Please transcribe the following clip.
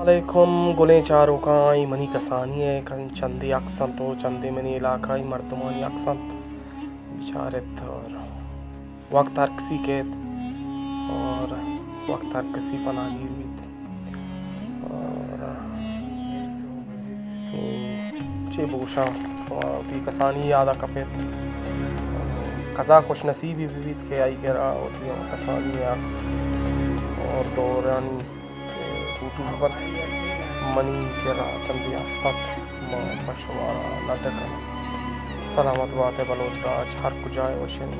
अलैकुम गुलें चारों काई मनी कसानी है कन चंदे अक्संत और चंदे मनी इलाकाई मर्दमानी अक्संत बिचारत और वक्त हर किसी के और वक्त हर किसी पनागीर भी और चे बोशा ती कसानी यादा कपेत कज़ा खुश नसीबी बीत के आई के रहा होती है कसानी अक्स और दौरानी turbat mani kira चंदी अस्तात माँ पशुमारा नदक सलामत बात है बलोच राज हर कुजाए वशिन